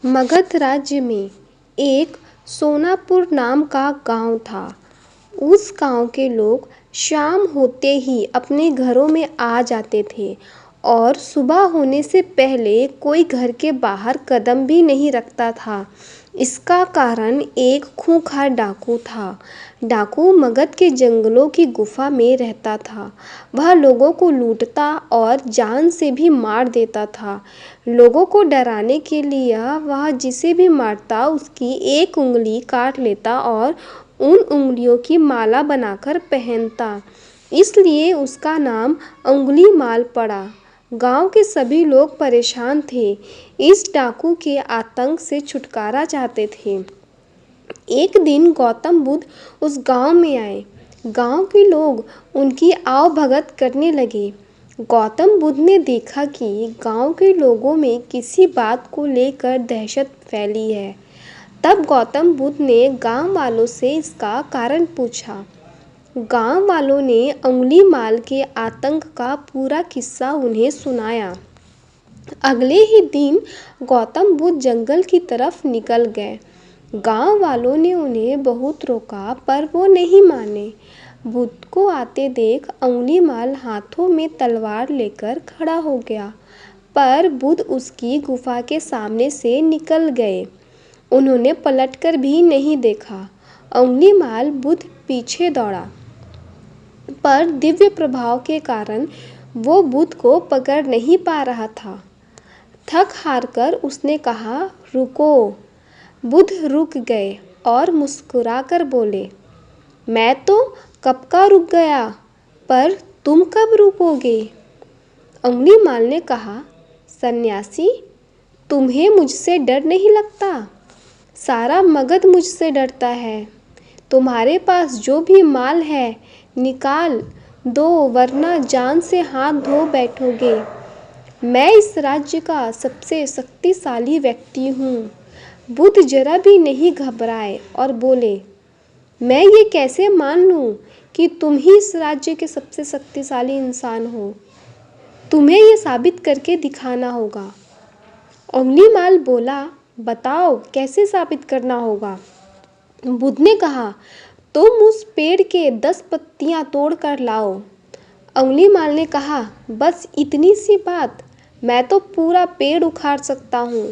मगध राज्य में एक सोनापुर नाम का गांव था। उस गांव के लोग शाम होते ही अपने घरों में आ जाते थे और सुबह होने से पहले कोई घर के बाहर कदम भी नहीं रखता था। इसका कारण एक खूंखार डाकू था। डाकू मगध के जंगलों की गुफा में रहता था। वह लोगों को लूटता और जान से भी मार देता था। लोगों को डराने के लिए वह जिसे भी मारता उसकी एक उंगली काट लेता और उन उंगलियों की माला बनाकर पहनता। इसलिए उसका नाम अंगुली माल पड़ा। गांव के सभी लोग परेशान थे, इस डाकू के आतंक से छुटकारा चाहते थे। एक दिन गौतम बुद्ध उस गांव में आए। गांव के लोग उनकी आवभगत करने लगे। गौतम बुद्ध ने देखा कि गांव के लोगों में किसी बात को लेकर दहशत फैली है। तब गौतम बुद्ध ने गांव वालों से इसका कारण पूछा। गांव वालों ने अंगुली माल के आतंक का पूरा किस्सा उन्हें सुनाया। अगले ही दिन गौतम बुद्ध जंगल की तरफ निकल गए। गांव वालों ने उन्हें बहुत रोका पर वो नहीं माने। बुद्ध को आते देख अंगुली माल हाथों में तलवार लेकर खड़ा हो गया, पर बुद्ध उसकी गुफा के सामने से निकल गए। उन्होंने पलटकर भी नहीं देखा। अंगुली माल बुद्ध पीछे दौड़ा, पर दिव्य प्रभाव के कारण वो बुद्ध को पकड़ नहीं पा रहा था। थक हारकर उसने कहा, रुको। बुद्ध रुक गए और मुस्कुराकर बोले, मैं तो कब का रुक गया, पर तुम कब रुकोगे? अंगुली माल ने कहा, सन्यासी, तुम्हें मुझसे डर नहीं लगता? सारा मगध मुझसे डरता है। तुम्हारे पास जो भी माल है निकाल दो, वरना जान से हाथ धो बैठोगे। मैं इस राज्य का सबसे शक्तिशाली व्यक्ति हूँ। बुद्ध जरा भी नहीं घबराए और बोले, मैं ये कैसे मान लूँ कि तुम ही इस राज्य के सबसे शक्तिशाली इंसान हो? तुम्हें ये साबित करके दिखाना होगा। अंगुली माल बोला, बताओ कैसे साबित करना होगा? बुद्ध ने कहा, तुम उस पेड़ के 10 पत्तियां तोड़कर लाओ। अंगुली माल ने कहा, बस इतनी सी बात? मैं तो पूरा पेड़ उखाड़ सकता हूँ।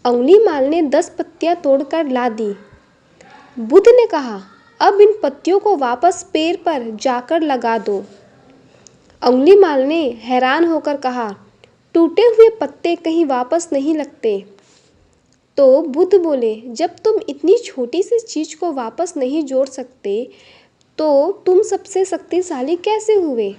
अंगुली माल ने 10 पत्तियां तोड़कर ला दी। बुद्ध ने कहा, अब इन पत्तियों को वापस पेड़ पर जाकर लगा दो। अंगुली माल ने हैरान होकर कहा, टूटे हुए पत्ते कहीं वापस नहीं लगते। तो बुद्ध बोले, जब तुम इतनी छोटी सी चीज को वापस नहीं जोड़ सकते तो तुम सबसे शक्तिशाली कैसे हुए?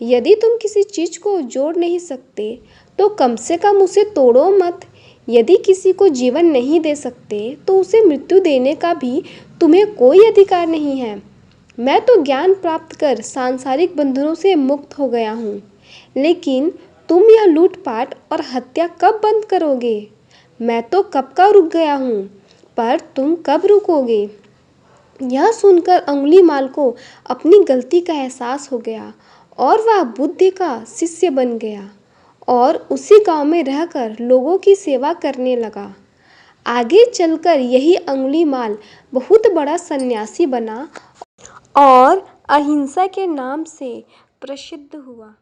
यदि तुम किसी चीज को जोड़ नहीं सकते तो कम से कम उसे तोड़ो मत। यदि किसी को जीवन नहीं दे सकते तो उसे मृत्यु देने का भी तुम्हें कोई अधिकार नहीं है। मैं तो ज्ञान प्राप्त कर सांसारिक बंधनों से मुक्त हो गया हूँ, लेकिन तुम यह लूटपाट और हत्या कब बंद करोगे? मैं तो कब का रुक गया हूँ, पर तुम कब रुकोगे? यह सुनकर अंगुली माल को अपनी गलती का एहसास हो गया और वह बुद्ध का शिष्य बन गया और उसी गांव में रहकर लोगों की सेवा करने लगा। आगे चलकर यही अंगुली माल बहुत बड़ा सन्यासी बना और अहिंसा के नाम से प्रसिद्ध हुआ।